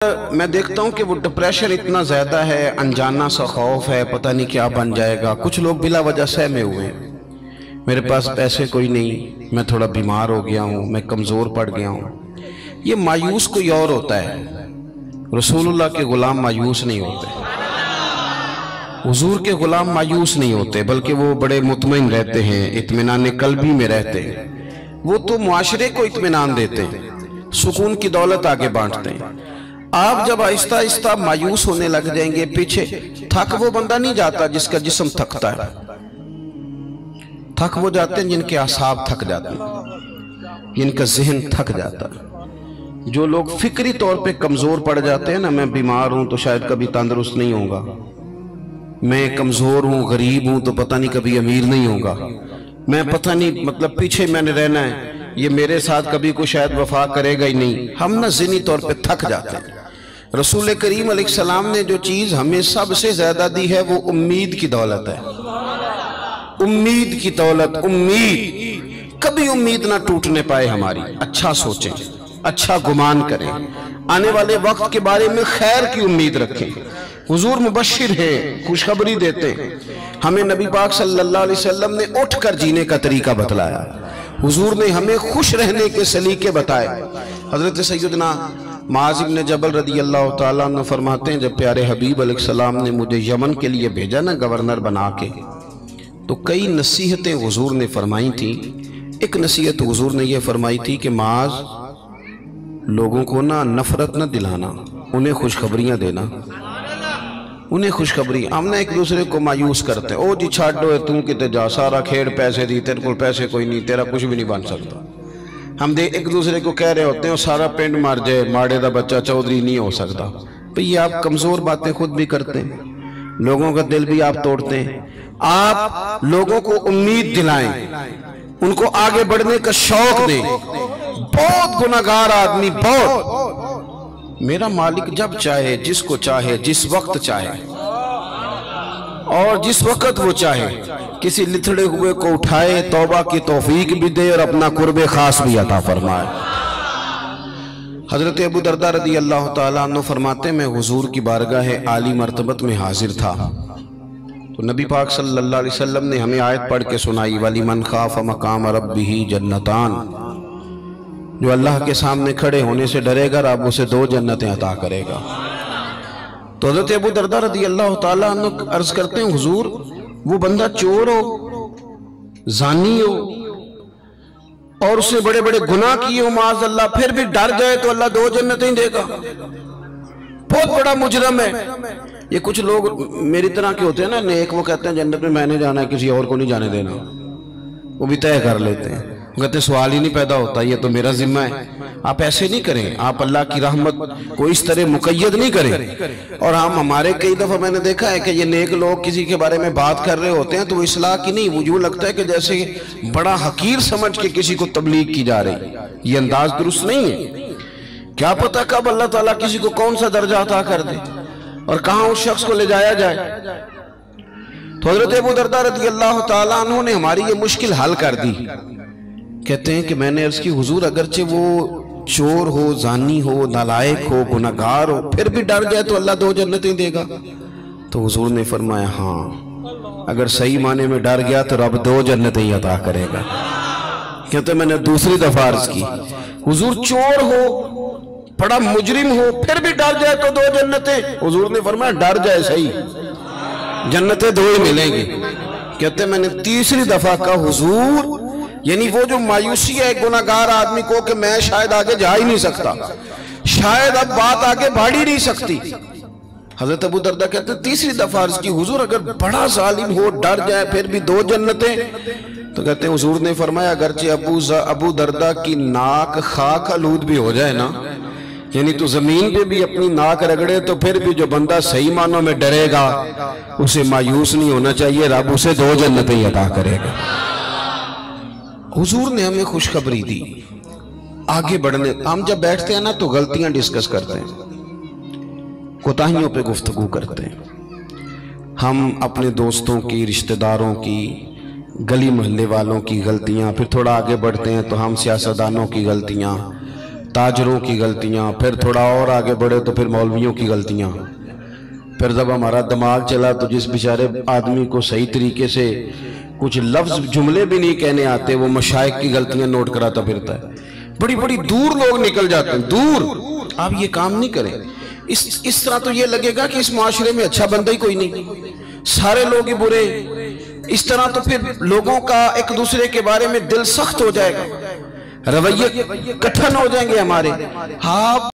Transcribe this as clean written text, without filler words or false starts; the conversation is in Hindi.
मैं देखता हूँ कि वो डिप्रेशन इतना ज़्यादा है, अनजाना सा खौफ है, पता नहीं क्या बन जाएगा। कुछ लोग बिला वजह सहमे हुए हैं, मेरे पास पैसे कोई नहीं, मैं थोड़ा बीमार हो गया हूँ, मैं कमज़ोर पड़ गया हूँ। ये मायूस कोई और होता है, रसूलुल्लाह के ग़ुलाम मायूस नहीं होते, हुजूर के ग़ुलाम मायूस नहीं होते, बल्कि वो बड़े मुतमईन रहते हैं, इत्मीनान कल्बी में रहते हैं। वो तो मुआशरे को इत्मीनान देते हैं, सुकून की दौलत आगे बांटते हैं। आप जब आहिस्ता आहिस्ता मायूस होने लग जाएंगे, पीछे थक वो बंदा नहीं जाता जिसका जिस्म थकता है, थक वो जाते हैं जिनके आसाब थक जाते हैं, जिनका जहन थक जाता है। जो लोग फिक्री तौर पे कमजोर पड़ जाते हैं ना, मैं बीमार हूं तो शायद कभी तंदुरुस्त नहीं होगा, मैं कमजोर हूं, गरीब हूं तो पता नहीं कभी अमीर नहीं होगा, मैं पता नहीं मतलब पीछे मैंने रहना है, ये मेरे साथ कभी कोई शायद वफा करेगा ही नहीं। हम ना ज़हनी तौर पे थक जाते हैं। रसूल करीम अलैहिस्सलाम ने जो चीज़ हमें सबसे ज़्यादा दी है वो उम्मीद की दौलत है। उम्मीद की दौलत, उम्मीद, कभी उम्मीद ना टूटने पाए हमारी। अच्छा सोचें, अच्छा गुमान करें, आने वाले वक्त के बारे में खैर की उम्मीद रखें। हुजूर मुबश्शिर है, खुशखबरी देते हैं। हमें नबी पाक सल्लल्लाहु अलैहि वसल्लम ने उठ कर जीने का तरीका बतलाया। हुजूर ने हमें खुश रहने के सलीके बताए। हजरत सैयदना मुआज़ इब्न जबल रदियल्लाहु ताला अन्हु फरमाते हैं, जब प्यारे हबीब अलैहिस्सलाम ने मुझे यमन के लिए भेजा ना गवर्नर बना के, तो कई नसीहतें हुजूर ने फरमाई थी। एक नसीहत हुजूर ने यह फरमाई थी कि मुआज़, लोगों को ना नफरत न दिलाना, उन्हें खुशखबरियाँ देना, उन्हें खुशखबरी। हम ना एक दूसरे को मायूस करते हैं, ओ जी छाड़ो तू किते जा, सारा खेड़ पैसे दी, तेरे को पैसे कोई नहीं, तेरा कुछ भी नहीं बन सकता। हम एक दूसरे को कह रहे होते हैं सारा पिंड मर जाए, माड़े का बच्चा चौधरी नहीं हो सकता। तो ये आप कमजोर बातें खुद भी करते हैं, लोगों का दिल भी आप तोड़ते हैं। आप लोगों को उम्मीद दिलाएं, उनको आगे बढ़ने का शौक दें। बहुत गुनाहगार आदमी, बहुत, मेरा मालिक जब चाहे, जिसको चाहे, जिस वक्त चाहे और जिस वक्त वो चाहे, किसी लिथड़े हुए को उठाए, तौबा की तौफीक भी दे और अपना कुर्बे खास भी अता फरमाए। हजरत अबू दरदा रदी अल्लाह ताला अन्हु फरमाते, मैं हुजूर की बारगाह आली मर्तबत में हाजिर था, तो नबी पाक सल्लल्लाहु अलैहि वसल्लम ने हमें आयत पढ़ के सुनाई, वली मन खाफ मकाम रब्बिही जन्नतान, जो अल्लाह के सामने खड़े होने से डरेगा, रब उसे 2 जन्नतें अता करेगा। तो हज़रत अबू दरदा रज़ी अल्लाह ताला अन्हु अर्ज करते हैं, हुजूर वो बंदा चोर हो, जानी हो और उसने बड़े बड़े गुनाह किए हो माज़ अल्लाह, फिर भी डर जाए तो अल्लाह 2 जन्नतें देगा, बहुत बड़ा मुजरम है। ये कुछ लोग मेरी तरह के होते हैं ना नेक, वो कहते हैं जन्नत में मैंने जाना है, किसी और को नहीं जाने देना, वो भी तय कर लेते हैं, कहते सवाल ही नहीं पैदा होता, ये तो मेरा जिम्मा है। आप ऐसे नहीं करें, आप अल्लाह की रहमत को इस तरह मुकय्यद नहीं करें। और हम हमारे कई दफ़ा मैंने देखा है कि ये नेक लोग किसी के बारे में बात कर रहे होते हैं तो वो इस्लाह की नहीं, वो यूँ लगता है कि जैसे बड़ा हकीर समझ के किसी को तबलीग की जा रही। ये अंदाज दुरुस्त नहीं है। क्या पता कब अल्लाह ताला किसी को कौन सा दर्जा अता कर दे और कहाँ उस शख्स को ले जाया जाए। तो हज़रत अबू दरदा रज़ी अल्लाह ताला अन्हु ने हमारी ये मुश्किल हल कर दी। कहते हैं कि मैंने अर्ज की, हुजूर अगरचे वो चोर हो, जानी हो, नालायक हो, गुनहगार हो, फिर भी डर जाए तो अल्लाह 2 जन्नतें देगा। तो हुजूर ने फरमाया, हाँ अगर सही माने में डर गया तो रब 2 जन्नतें ही अता करेगा। कहते मैंने दूसरी दफा अर्ज की, हुजूर चोर हो, बड़ा मुजरिम हो, फिर भी डर जाए तो 2 जन्नतें। हुजूर ने फरमाया डर जाए सही, जन्नतें 2 ही मिलेंगी। कहते मैंने तीसरी दफा कहा, हुजूर यानी वो जो मायूसी है गुनाहगार आदमी को कि मैं शायद आगे जा ही नहीं सकता, शायद अब बात आगे बढ़ ही नहीं सकती। हजरत अबू दरदा कहते तीसरी दफा अर्ज की, हुजूर अगर बड़ा जालिम हो, डर जाए, फिर भी 2 जन्नतें। तो कहते हैं हुजूर ने फरमाया, अगरचे अबू दरदा की नाक खाक आलूद भी हो जाए ना, यानी तो जमीन पे भी अपनी नाक रगड़े, तो फिर भी जो बंदा सही मानों में डरेगा उसे मायूस नहीं होना चाहिए, रब उसे 2 जन्नतें ही अता करेगा। हुजूर ने हमें खुशखबरी दी आगे बढ़ने। हम जब बैठते हैं ना तो गलतियां डिस्कस करते हैं, कोताहियों पे गुफ्तगू करते हैं। हम अपने दोस्तों की, रिश्तेदारों की, गली मोहल्ले वालों की गलतियां, फिर थोड़ा आगे बढ़ते हैं तो हम सियासतदानों की गलतियां, ताजरों की गलतियाँ, फिर थोड़ा और आगे बढ़े तो फिर मौलवियों की गलतियाँ, फिर जब हमारा दिमाग चला तो जिस बेचारे आदमी को सही तरीके से कुछ लफ्ज जुमले भी नहीं कहने आते, वो मशाइख की गलतियां नोट कराता फिरता है। बड़ी बड़ी दूर लोग निकल जाते हैं, दूर। आप ये काम नहीं करें। इस तरह तो ये लगेगा कि इस माशरे में अच्छा बंदा ही कोई नहीं, सारे लोग ही बुरे। इस तरह तो फिर लोगों का एक दूसरे के बारे में दिल सख्त हो जाएगा, रवैये कठिन हो जाएंगे हमारे। हाँ